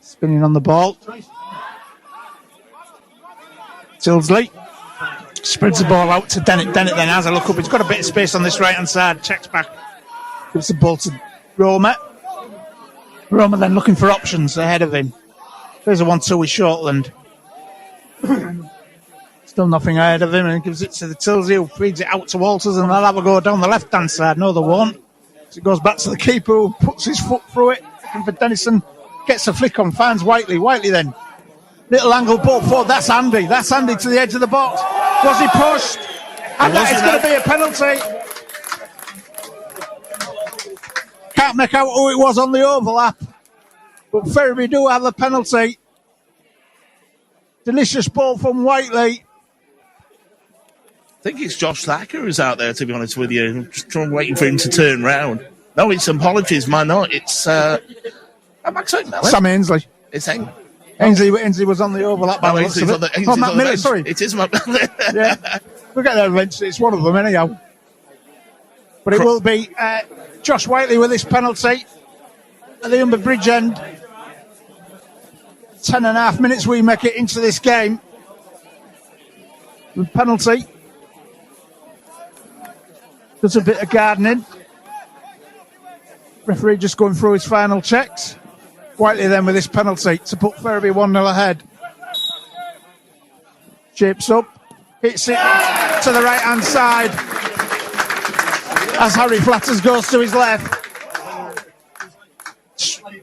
Spinning on the ball. Tilsley spreads the ball out to Dennett. Dennett then has a look up. He's got a bit of space on this right-hand side. Checks back. Gives the ball to Roma. Roma then looking for options ahead of him. There's a 1-2 with Shortland. Still nothing ahead of him, and gives it to the Tilsley, who feeds it out to Walters, and they'll have a go down the left-hand side. No, they won't. So it goes back to the keeper, who puts his foot through it. Looking for Dennison. Gets a flick on, finds Whiteley. Whiteley then. Little angle ball forward. That's Andy. That's Andy to the edge of the box. Was he pushed? And that is going to be a penalty. Can't make out who it was on the overlap. But Ferriby do have the penalty. Delicious ball from Whiteley. I think it's Josh Thacker who's out there, to be honest with you. I'm just waiting for him to turn round. No, it's apologies, man. No, it's Sam Ainsley. It's Ainsley. Ainsley was on the overlap by the looks of it. Matt Miller, sorry. It is Matt Miller. Yeah. We'll get there eventually. It's one of them anyhow. But it will be Josh Whiteley with this penalty at the Humber Bridge end. 10.5 minutes we make it into this game. The penalty. Does a bit of gardening. Referee just going through his final checks. Whiteley then with this penalty to put Ferriby 1-0 ahead. Shapes up. Hits it to the right-hand side. As Harry Flatters goes to his left.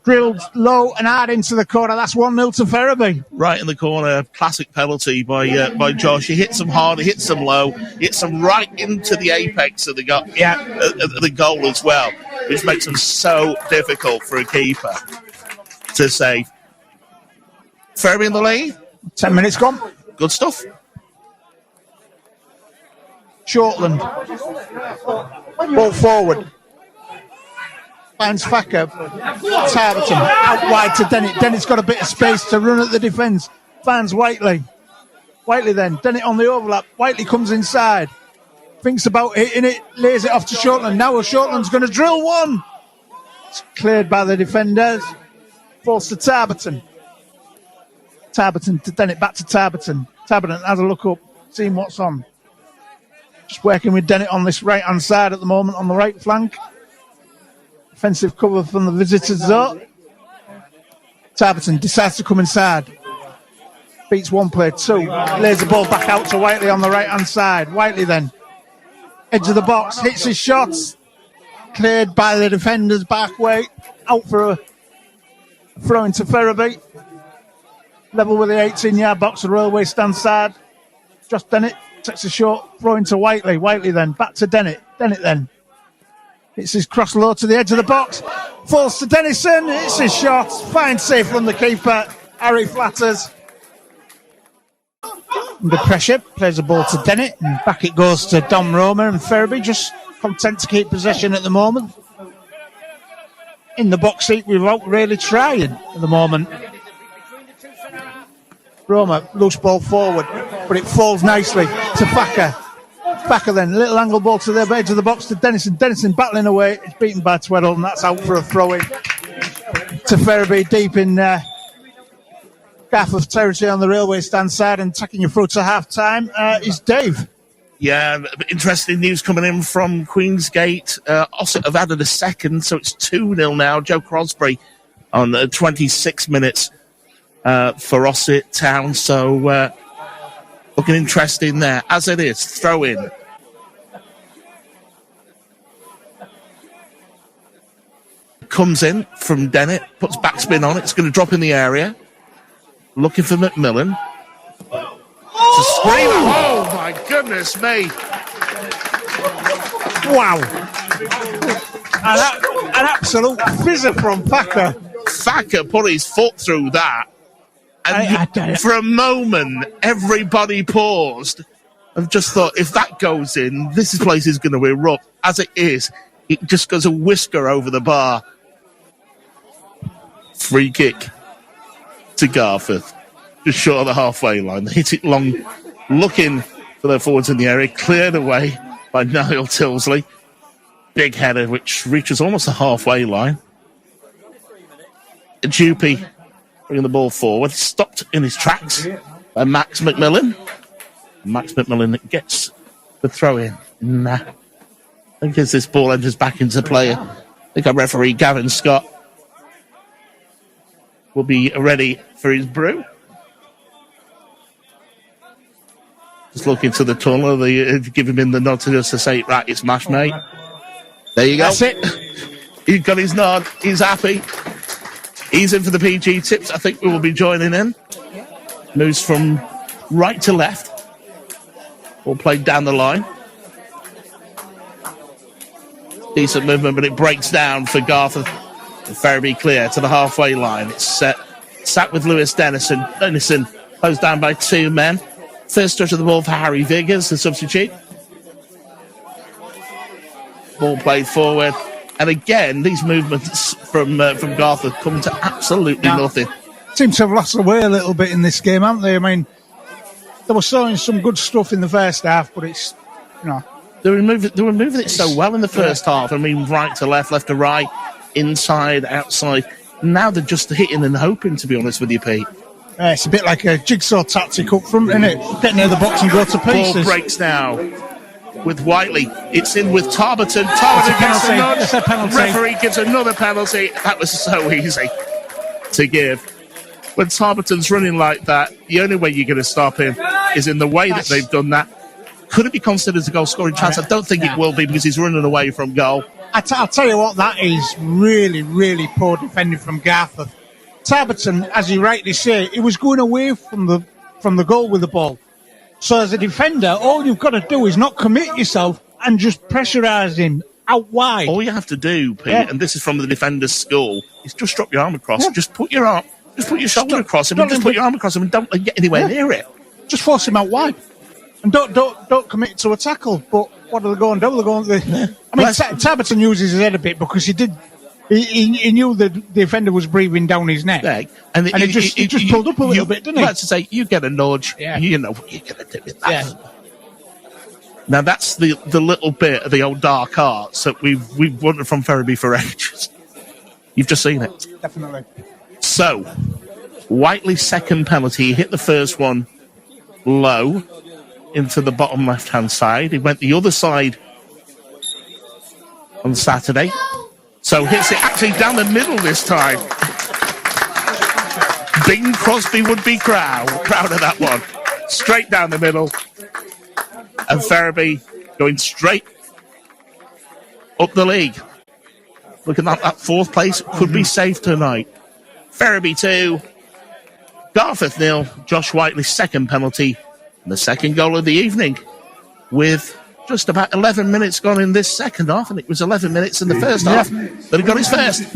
Drilled low and hard into the corner. That's 1-0 to Ferriby. Right in the corner. Classic penalty by Josh. He hits them hard, he hits them low, he hits them right into the apex of the goal as well, which makes them so difficult for a keeper to save. Ferriby in the lead. 10 minutes gone. Good stuff. Shortland. Ball forward. Finds Thacker. Tarberton out wide to Dennett. Dennett's got a bit of space to run at the defence. Finds Whiteley. Whiteley then. Dennett on the overlap. Whiteley comes inside. Thinks about hitting it. Lays it off to Shortland. Now Shortland's going to drill one. It's cleared by the defenders. Falls to Tarberton. Tarberton to Dennett. Back to Tarberton. Tarberton has a look up. Seeing what's on. Just working with Dennett on this right-hand side at the moment on the right flank. Offensive cover from the visitors zone. Tarberton decides to come inside. Beats one player, two. Lays the ball back out to Whiteley on the right-hand side. Whiteley then. Edge of the box. Hits his shots. Cleared by the defenders back way. Out for a throw into Ferriby. Level with the 18-yard box. The railway stand side. Josh Dennett takes a short throw into Whiteley. Whiteley then. Back to Dennett. Dennett then. It's his cross low to the edge of the box. Falls to Dennison. It's his shot. Fine save from the keeper. Harry Flatters. Under pressure. Plays the ball to Dennett. And back it goes to Dom Roma. And Ferriby just content to keep possession at the moment. In the box seat without really trying at the moment. Roma, loose ball forward. But it falls nicely to Thacker. Thacker then, little angle ball to the edge of the box to Dennison. Dennison battling away. It's beaten by Tweddle, and that's out for a throw-in to Ferriby deep in Garforth territory on the railway stand side, and taking you through to half-time is Dave. Yeah, interesting news coming in from Queensgate. Ossett have added a second, so it's 2-0 now. Joe Crosby on 26 minutes for Ossett Town, so looking interesting there, as it is. Throw in. Comes in from Dennett, puts backspin on it. It's going to drop in the area. Looking for McMillan. To scream. Oh, my goodness me. Wow. An absolute fizzer from Thacker. Thacker put his foot through that. And for a moment, everybody paused and just thought, if that goes in, this place is going to erupt. As it is, it just goes a whisker over the bar. Free kick to Garforth. Just short of the halfway line. They hit it long, looking for their forwards in the area. Cleared away by Niall Tilsley. Big header, which reaches almost the halfway line. Dupey bringing the ball forward, stopped in his tracks by Max McMillan. Max McMillan gets the throw in. Nah. I think as this ball enters back into play, I think our referee, Gavin Scott, will be ready for his brew. Just looking to the tunnel, they give him in the nod to just to say, right, it's mash, mate. There you go. That's it. He's got his nod. He's happy. He's in for the PG tips. I think we will be joining in. Moves from right to left. Ball played down the line. Decent movement, but it breaks down for Garforth. Ferriby clear to the halfway line. It's sat with Lewis Dennison. Dennison closed down by 2 men. First touch of the ball for Harry Viggers, the substitute. Ball played forward. And again, these movements from Garforth come to absolutely nothing. Seem to have lost their way a little bit in this game, haven't they? I mean, they were showing some good stuff in the first half, but it's, They were moving it so well in the first half. I mean, right to left, left to right, inside, outside. Now they're just hitting and hoping, to be honest with you, Pete. It's a bit like a jigsaw tactic up front, isn't it? Get near the box and go to pieces. Ball breaks now with Whiteley. It's in with Tarberton. Tarberton gets a nod. It's a penalty. Referee gives another penalty. That was so easy to give. When Tarberton's running like that, the only way you're going to stop him is in the way that they've done that. Could it be considered a goal-scoring chance? I don't think it will be because he's running away from goal. I'll tell you what, that is really, really poor defending from Garforth. Tarberton, as you rightly say, he was going away from the goal with the ball. So as a defender, all you've got to do is not commit yourself and just pressurise him out wide. All you have to do, Pete, and this is from the defender's school, is just drop your arm across. Yeah. Just put your shoulder across him and just put your arm across him and don't get anywhere near it. Just force him out wide. And don't commit to a tackle. But what are they going to do? They're going to... I mean, Tarberton uses his head a bit because he knew the defender was breathing down his neck. Yeah. And he just pulled up a little bit, didn't he? That's to say, you get a nudge, you know what you're going to do with that. Yeah. Now, that's the little bit of the old dark arts that we've wanted from Ferriby for ages. You've just seen it. Definitely. So, Whiteley's second penalty, he hit the first one low into the bottom left-hand side. He went the other side on Saturday. So hits it actually down the middle this time. Bing Crosby would be proud of that one. Straight down the middle. And Ferriby going straight up the league. Looking at that fourth place, could be safe tonight. Ferriby 2, Garforth 0, Josh Whiteley's second penalty, and the second goal of the evening, with just about 11 minutes gone in this second half, and it was 11 minutes in the first half that he got his first.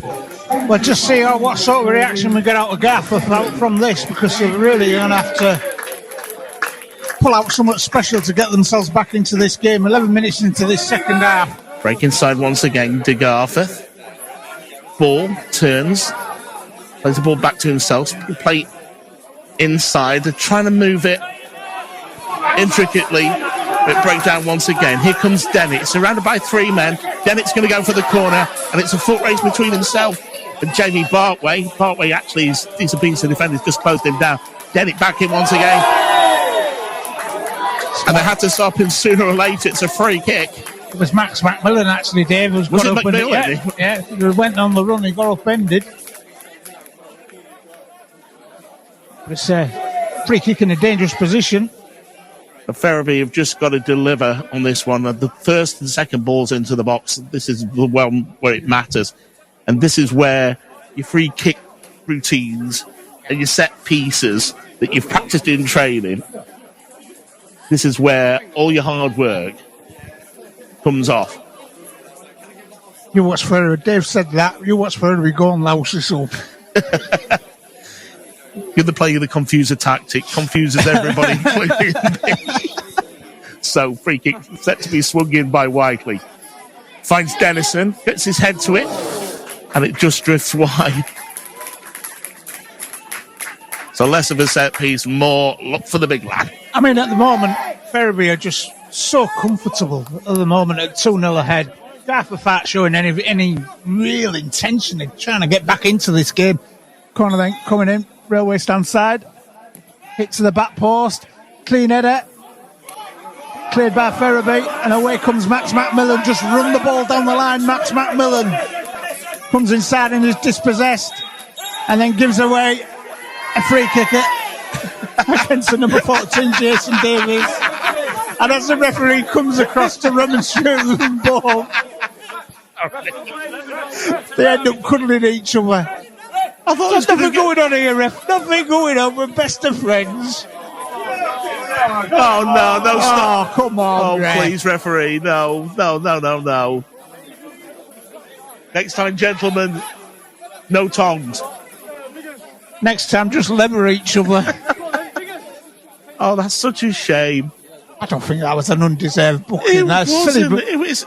Well, just see what sort of reaction we get out of Garforth out from this, because they're really going to have to pull out something special to get themselves back into this game. 11 minutes into this second half. Break inside once again to Garforth. Ball turns, plays the ball back to himself. Play inside. They're trying to move it intricately. It breaks down once again. Here comes Dennett, surrounded by 3 men. Dennett's going to go for the corner, and it's a foot race between himself and Jamie Bartway. Bartway actually is a piece of defenders, just closed him down. Dennett back in once again. And they had to stop him sooner or later. It's a free kick. It was Max McMillan, actually, Dave. Was it McMillan? Yeah, he went on the run, he got upended. But it's a free kick in a dangerous position. Ferriby have just got to deliver on this one. The first and second balls into the box, this is the one where it matters. And this is where your free kick routines and your set pieces that you've practiced in training, this is where all your hard work comes off. You watch Ferriby, Dave said that, you watch Ferriby go and louse this up. You're the player of the confuser tactic, confuses everybody. So, free kick set to be swung in by Whiteley. Finds Dennison, gets his head to it, and it just drifts wide. So, less of a set piece, more look for the big lad. I mean, at the moment, Ferriby are just so comfortable at the moment at 2-0 ahead. Garforth aren't showing any real intention of trying to get back into this game. Coming in, railway stand side. Hit to the back post. Clean header. Cleared by Ferriby. And away comes Max Macmillan. Just run the ball down the line. Max Macmillan comes inside and is dispossessed. And then gives away a free kicker against the number 14, Jason Davies. And as the referee comes across to remonstrate with the ball, they end up cuddling each other. I thought there's nothing going on here, ref. Nothing going on. We're best of friends. Oh, no, stop. Oh, come on, ref. Please, referee. No. Next time, gentlemen, no tongs. Next time, just lever each other. Oh, that's such a shame. I don't think that was an undeserved booking. That's silly. But it was.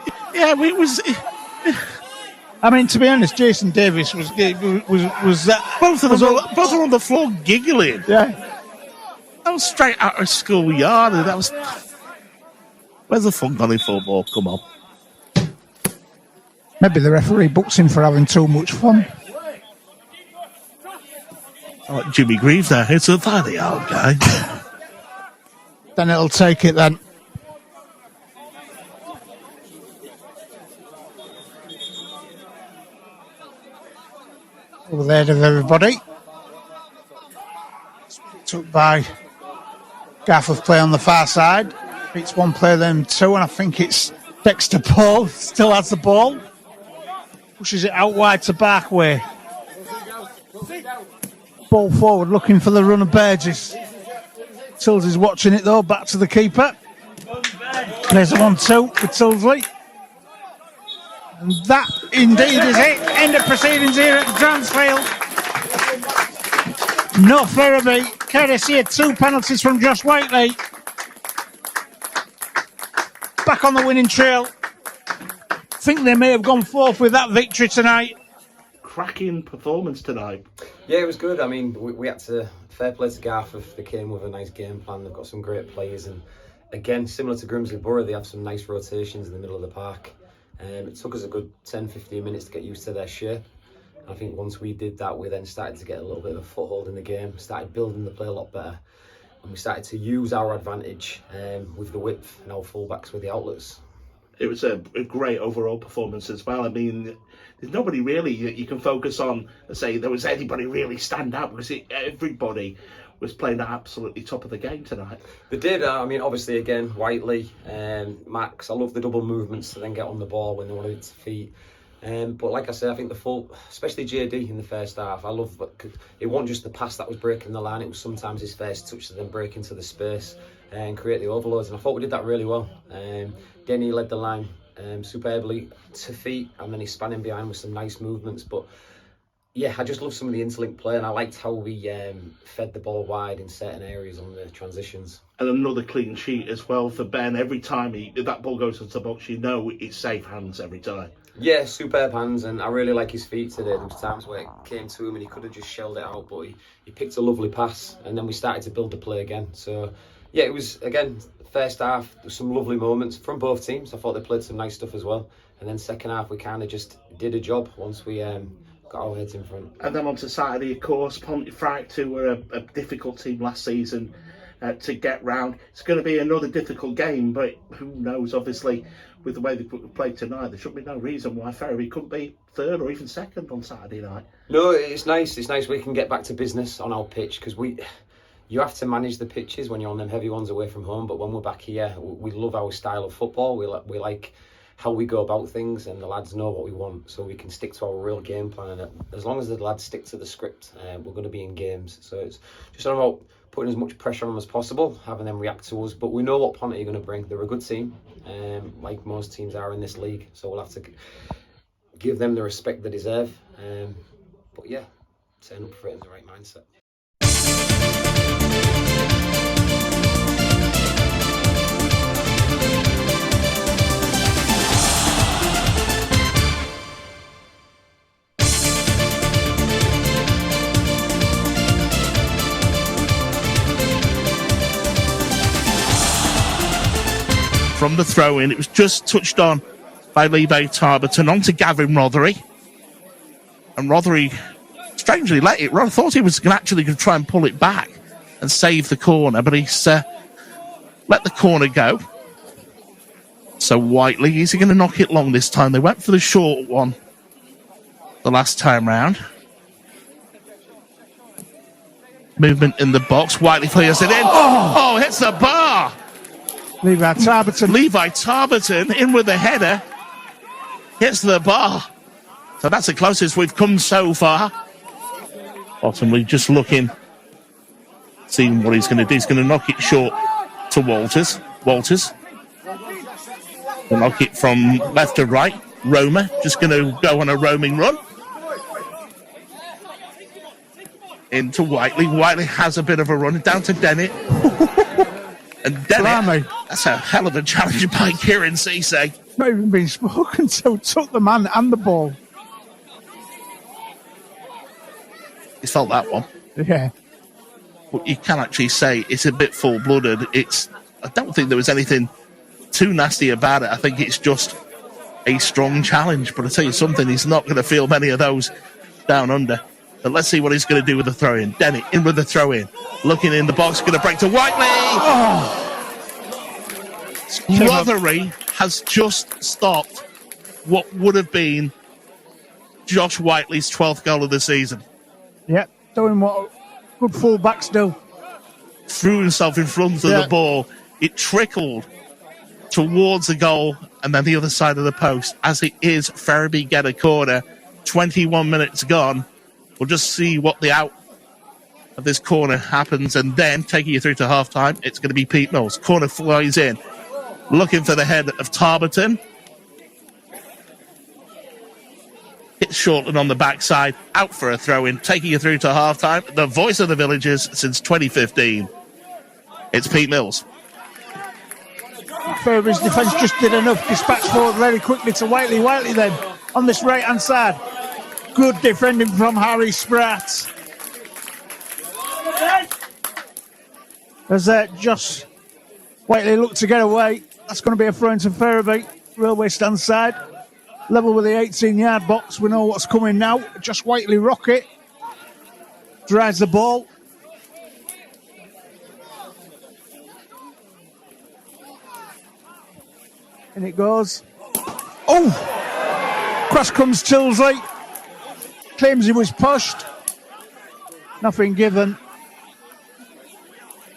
I mean, to be honest, Jason Davis was both of them were on the floor giggling. Yeah. That was straight out of schoolyard, and that was. Where's the fun gone in football? Come on. Maybe the referee books him for having too much fun. Like Jimmy Greaves there. It's a funny old guy. Then it'll take it then. Over there to everybody. Took by Garforth play on the far side. It's one player, then two, and I think it's Dexter Paul. Still has the ball. Pushes it out wide to Barkway. Ball forward, looking for the run of Burgess. Tilsley's watching it though, back to the keeper. Plays a 1-2 with Tilsley. And that indeed is it. End of proceedings here at Dransfield. No Ferriby, courtesy of 2 penalties from Josh Whiteley. Back on the winning trail. Think they may have gone forth with that victory tonight. Cracking performance tonight. Yeah, it was good. I mean, we had to fair play to Garforth. They came with a nice game plan. They've got some great players, and again, similar to Grimsby Borough, they have some nice rotations in the middle of the park. It took us a good 10-15 minutes to get used to their shape. I think once we did that, we then started to get a little bit of a foothold in the game, started building the play a lot better, and we started to use our advantage with the width and our fullbacks with the outlets. It was a great overall performance as well. I mean, there's nobody really you can focus on and say there was anybody really stand out, because everybody was playing at absolutely top of the game tonight. They did. I mean, obviously, again, Whiteley, Max, I love the double movements to then get on the ball when they want to hit feet. But like I said, I think especially JD in the first half, I love it wasn't just the pass that was breaking the line, it was sometimes his first touch to then break into the space and create the overloads, and I thought we did that really well. Denny led the line superbly to feet, and then he span in behind with some nice movements. But yeah, I just love some of the interlink play, and I liked how we fed the ball wide in certain areas on the transitions. And another clean sheet as well for Ben. Every time that ball goes into the box, you know it's safe hands every time. Yeah, superb hands, and I really like his feet today. There was times where it came to him and he could have just shelled it out, but he picked a lovely pass, and then we started to build the play again. So yeah, it was, again, first half, there was some lovely moments from both teams. I thought they played some nice stuff as well. And then second half, we kind of just did a job once we got our heads in front. And then on to Saturday, of course, Pontefract, who were a difficult team last season to get round. It's going to be another difficult game, but who knows, obviously, with the way they played tonight, there should be no reason why Ferriby couldn't be third or even second on Saturday night. No, it's nice. It's nice we can get back to business on our pitch, because you have to manage the pitches when you're on them heavy ones away from home, but when we're back here, we love our style of football. We like how we go about things, and the lads know what we want, so we can stick to our real game plan. And as long as the lads stick to the script, we're going to be in games. So it's just about putting as much pressure on them as possible, having them react to us. But we know what Ponte are going to bring. They're a good team, like most teams are in this league. So we'll have to give them the respect they deserve. But yeah, setting up for it in the right mindset. From the throw-in, it was just touched on by Levi Tarberton, on to Gavin Rothery. And Rothery strangely let it run. I thought he was actually going to try and pull it back and save the corner, but he's let the corner go. So Whiteley, is he going to knock it long this time? They went for the short one the last time round. Movement in the box. Whiteley clears it in. Oh, hits the bar. Levi Tarberton in with the header. Hits the bar. So that's the closest we've come so far. Bottomley just looking, seeing what he's going to do. He's going to knock it short to Walters. He'll knock it from left to right. Roma just going to go on a roaming run. Into Whiteley. Whiteley has a bit of a run down to Dennett. And Dennett, that's a hell of a challenge by Kieran Cisse. Not even been spoken to. Took the man and the ball. He's felt that one. Yeah. But you can actually say it's a bit full-blooded. I don't think there was anything too nasty about it. I think it's just a strong challenge. But I tell you something, he's not going to feel many of those down under. But let's see what he's going to do with the throw-in. Dennett in with the throw-in. Looking in the box, going to break to Whiteley. Rothery has just stopped what would have been Josh Whiteley's 12th goal of the season. Yep, doing what good full-back still. Threw himself in front of the ball. It trickled towards the goal and then the other side of the post. As it is, Ferriby get a corner. 21 minutes gone. We'll just see what the out of this corner happens, and then taking you through to half-time, it's going to be Pete Mills. Corner flies in, looking for the head of Tarberton. Hits Shortland on the backside, out for a throw-in, taking you through to half-time. The voice of the Villagers since 2015. It's Pete Mills. Ferriby's defence just did enough. Dispatch forward very quickly to Whiteley. Whiteley then on this right-hand side. Good defending from Harry Spratt. As Josh Whiteley looked to get away. That's going to be a throw into Ferriby. Railway stand side. Level with the 18-yard box. We know what's coming now. Josh Whiteley rocket. Drives the ball. And it goes. Oh! Cross comes Tilsley. Claims he was pushed. Nothing given.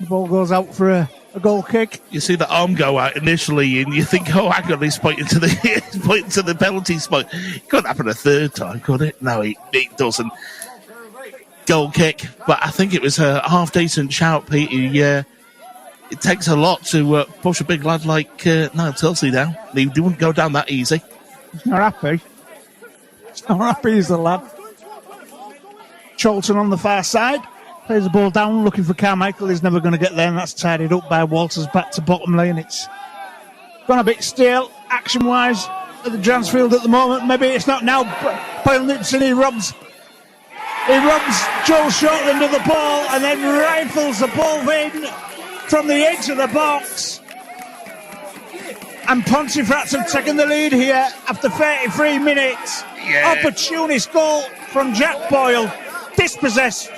The ball goes out for a goal kick. You see the arm go out initially, and you think, "Oh, hang on, he's pointing to the penalty spot." It couldn't happen a third time, could it? No, it doesn't. Goal kick, but I think it was a half decent shout, Pete. It takes a lot to push a big lad like Niall Tilsley down. He wouldn't go down that easy. He's not happy. He's not happy, he's the lad. Charlton on the far side. Plays the ball down, looking for Carmichael. He's never going to get there, and that's tidied up by Walters back to Bottomley, and it's gone a bit stale, action-wise, at the Dransfield at the moment. Maybe it's not now. Paul Robson, he robs Joel Shortland of the ball, and then rifles the ball in from the edge of the box. And Pontefract have taken the lead here after 33 minutes. Yeah. Opportunist goal from Jack Boyle. Dispossessed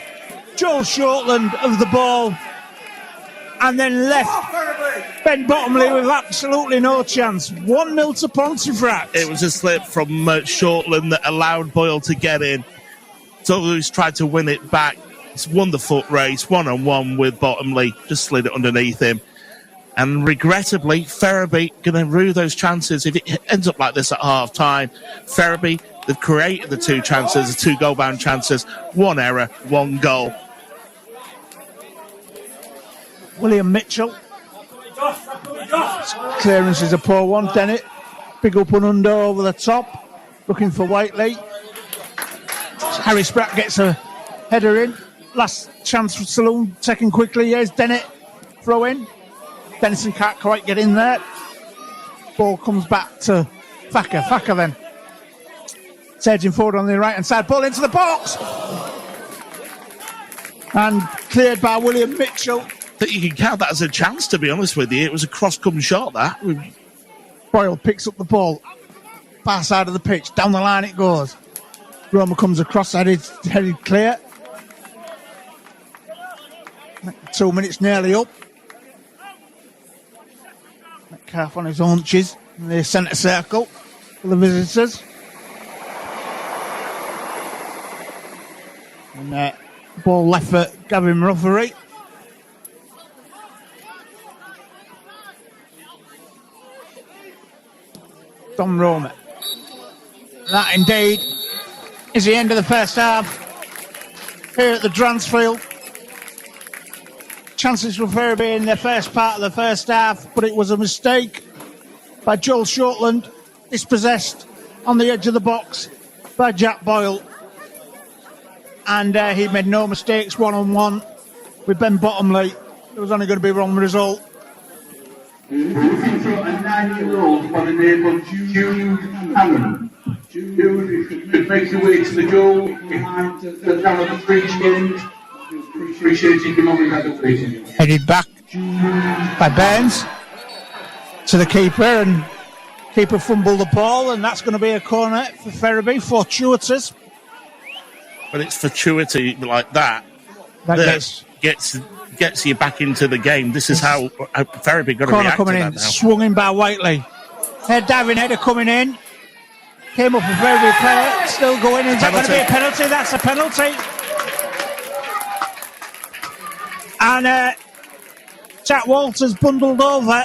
Joel Shortland of the ball, and then left Ben Bottomley with absolutely no chance. 1-0 to Pontefract. It was a slip from Shortland that allowed Boyle to get in. Toulouse tried to win it back. He's won the foot race, one-on-one with Bottomley, just slid it underneath him. And regrettably, Ferriby going to rue those chances if it ends up like this at half-time. Ferriby, they've created the two chances, the two goal-bound chances, one error, one goal. William Mitchell. Clearance is a poor one. Dennett, big up and under over the top, looking for Whiteley. Harry Spratt gets a header in. Last chance for Saloon, taken quickly. Here's Dennett, throw in. Denison can't quite get in there. Ball comes back to Thacker. Thacker then surging forward on the right-hand side. Ball into the box. And cleared by William Mitchell. I think you can count that as a chance, to be honest with you. It was a cross-come shot, that. Boyle picks up the ball. Far side of the pitch. Down the line it goes. Roma comes across, headed clear. 2 minutes nearly up. Metcalf on his haunches in the centre circle for the visitors. And ball left for Gavin Ruffery. Dom Roma. That indeed is the end of the first half here at the Dransfield. Chances for Ferriby in the first part of the first half, but it was a mistake by Joel Shortland, dispossessed on the edge of the box by Jack Boyle. And he made no mistakes one-on-one with Ben Bottomley. There was only going to be one result. A 9-year-old by the name of Jude Allen. Jude makes the way to the goal behind the down at the breach end. Appreciating your moment at the breach. Headed back by Burns to the keeper, and keeper fumbled the ball, and that's going to be a corner for Ferriby, fortuitous. But it's fortuity like that gets you back into the game. This is how Ferriby got to react to that now. Swung in by Whiteley. Diving header coming in. Came up a Ferriby player, still going in. Is that going to be a penalty? That's a penalty. And Jack Walters bundled over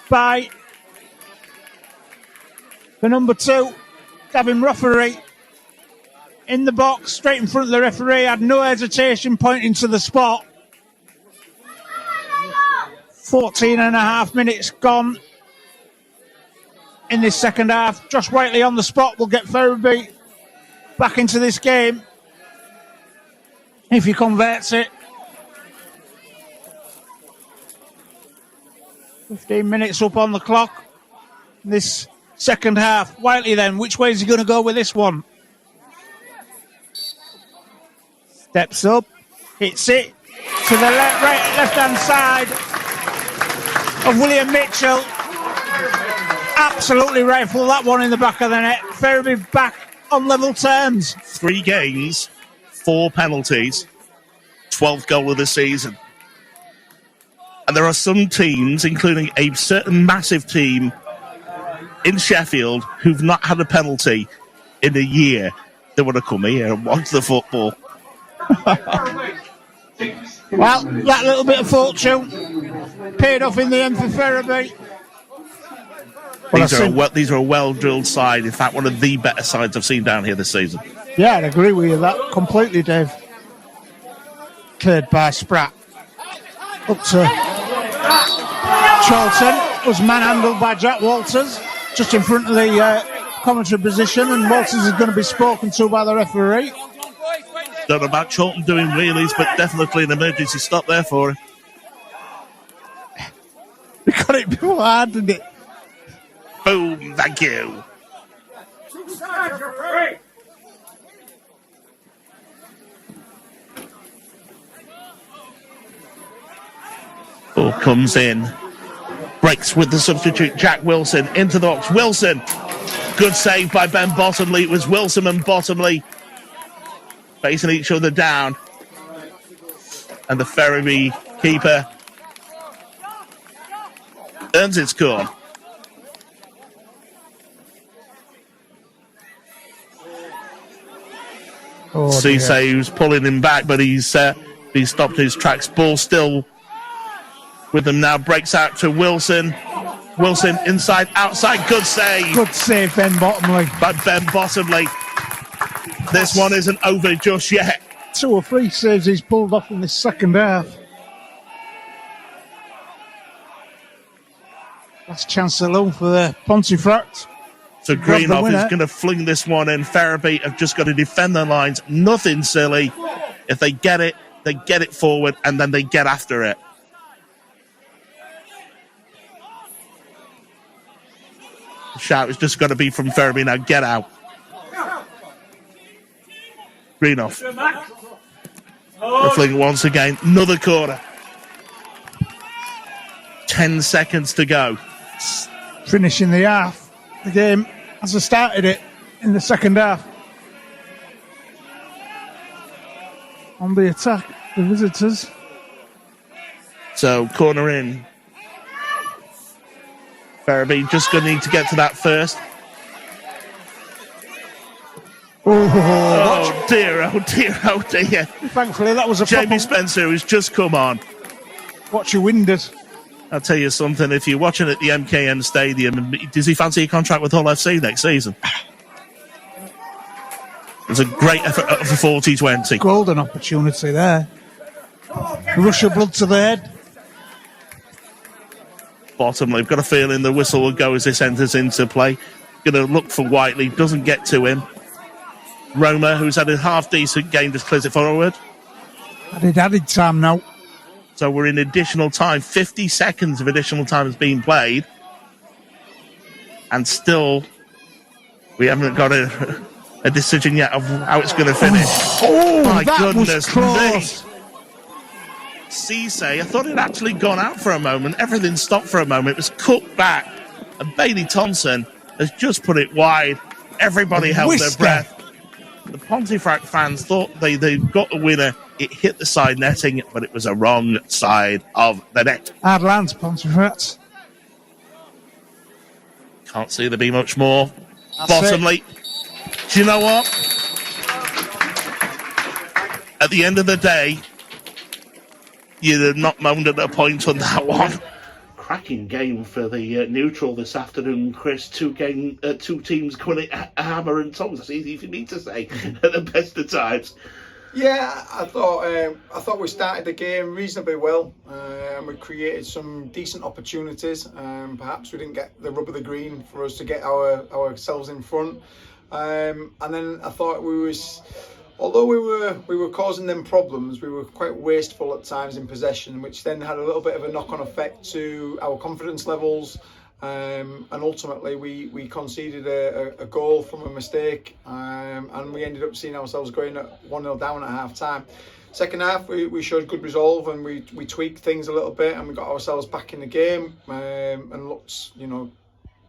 by the number 2, Gavin Ruffery, in the box, straight in front of the referee, had no hesitation pointing to the spot. 14 and a half minutes gone in this second half. Josh Whiteley on the spot will get Ferriby back into this game if he converts it. 15 minutes up on the clock. This second half. Whiteley then, which way is he going to go with this one? Steps up, hits it to the left-hand side of William Mitchell. Absolutely rifle that one in the back of the net. Ferriby back on level terms. 3 games, 4 penalties, 12th goal of the season. And there are some teams, including a certain massive team in Sheffield, who've not had a penalty in a year. They want to come here and watch the football. Well, that little bit of fortune paid off in the end for Ferriby. These are a well-drilled side. In fact, one of the better sides I've seen down here this season. Yeah, I'd agree with you that completely, Dave. Cleared by Spratt. Up to Charlton. Was manhandled by Jack Walters just in front of the commentary position, and Walters is going to be spoken to by the referee. Don't know about Charlton doing wheelies, but definitely an emergency stop there for him. They got it before hard, didn't it? Boom, thank you. Ball comes in. Breaks with the substitute, Jack Wilson, into the box. Wilson, good save by Ben Bottomley. It was Wilson and Bottomley facing each other down. And the Ferriby keeper earns its score. Cisse was pulling him back, but he's stopped his tracks. Ball still with them now. Breaks out to Wilson. Wilson inside, outside. Good save. Good save, Ben Bottomley. By Ben Bottomley. This one isn't over just yet. 2 or 3 saves he's pulled off in this second half. Last chance alone for the Pontefract. So Greenhoff is going to fling this one in. Ferriby have just got to defend their lines. Nothing silly. If they get it forward, and then they get after it. The shout is just got to be from Ferriby now. Get out. Greenhoff. The fling once again. Another corner. 10 seconds to go. Finishing the half. The game as I started it. in the second half. On the attack, the visitors. So, corner in. Ferriby just going to need to get to that first. Oh dear, oh dear, oh dear. Thankfully, that was a Jamie Spencer, who's just come on. Watch your winders. I'll tell you something, if you're watching at the MKM Stadium, does he fancy a contract with Hull FC next season? It's a great effort for 40-20. Golden opportunity there. Rush of blood to the head. Bottom, they've got a feeling the whistle will go as this enters into play. Going to look for Whiteley, doesn't get to him. Roma, who's had a half-decent game, just clears it forward. Added time now. So we're in additional time. 50 seconds of additional time has been played. And still, we haven't got a decision yet of how it's going to finish. Oh, my that goodness was close. me. Cisse, I thought it had actually gone out for a moment. Everything stopped for a moment. It was cut back. And Bailey Thompson has just put it wide. Everybody held their breath. The Pontefract fans thought they got the winner. It hit the side netting, but it was a wrong side of the net. Hard lands, Pontefract. Can't see there be much more. That's Bottomley. Do you know what? At the end of the day, you'd have not moaned at a point on that one. Cracking game for the neutral this afternoon, Chris. Two teams coming at a hammer and tongs. That's easy for me to say at the best of times. Yeah, I thought we started the game reasonably well, and we created some decent opportunities. Perhaps we didn't get the rub of the green for us to get ourselves in front. And then I thought although we were causing them problems, we were quite wasteful at times in possession, which then had a little bit of a knock-on effect to our confidence levels. And ultimately we conceded a goal from a mistake, and we ended up seeing ourselves going at 1-0 down at half time. Second half we showed good resolve, and we tweaked things a little bit, and we got ourselves back in the game, and looked,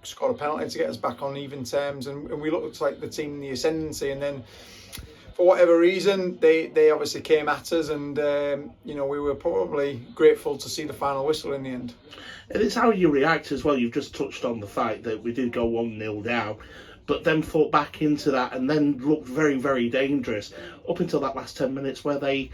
scored a penalty to get us back on even terms, and we looked like the team in the ascendancy. And then for whatever reason, they obviously came at us, and we were probably grateful to see the final whistle in the end. And it's how you react as well. You've just touched on the fact that we did go 1-0 down, but then fought back into that and then looked very, very dangerous up until that last 10 minutes where they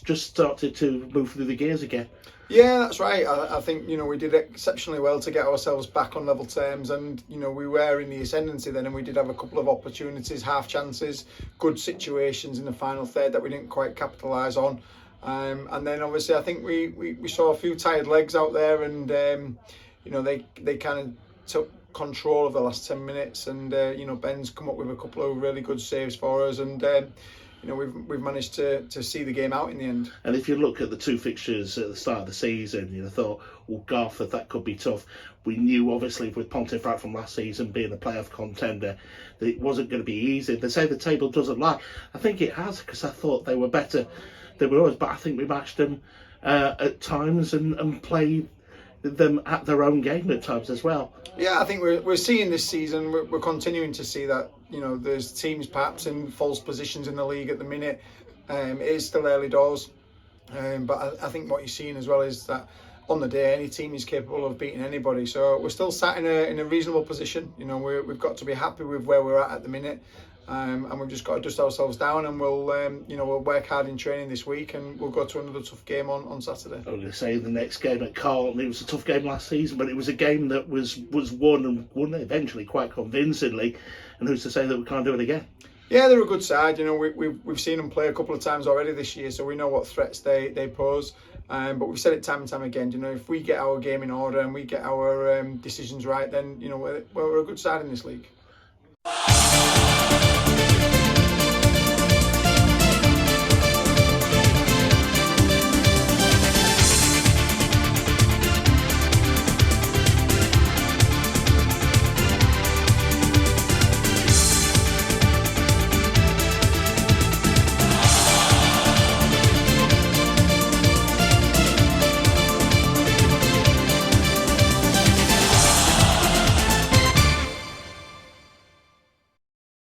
just started to move through the gears again. Yeah, that's right. I think, we did exceptionally well to get ourselves back on level terms, and, we were in the ascendancy then, and we did have a couple of opportunities, half chances, good situations in the final third that we didn't quite capitalise on. And then obviously I think we saw a few tired legs out there, and they kind of took control of the last 10 minutes, and Ben's come up with a couple of really good saves for us, and we've managed to see the game out in the end. And if you look at the two fixtures at the start of the season, you thought, well, Garforth, that could be tough. We knew, obviously, with Pontefract from last season being a playoff contender, that it wasn't going to be easy. They say the table doesn't lie. I think it has, because I thought they were better. They were always, but I think we matched them at times and played them at their own game at times as well. Yeah, I think we're seeing this season, we're continuing to see that, there's teams perhaps in false positions in the league at the minute. It is still early doors, but I think what you're seeing as well is that on the day, any team is capable of beating anybody. So we're still sat in a reasonable position. We've got to be happy with where we're at the minute. And we've just got to dust ourselves down, and we'll work hard in training this week, and we'll go to another tough game on Saturday. I was going to say the next game at Carlton, it was a tough game last season, but it was a game that was won, and won eventually quite convincingly. And who's to say that we can't do it again? Yeah, they're a good side. We've seen them play a couple of times already this year, so we know what threats they pose. But we've said it time and time again. If we get our game in order and we get our decisions right, then we're a good side in this league.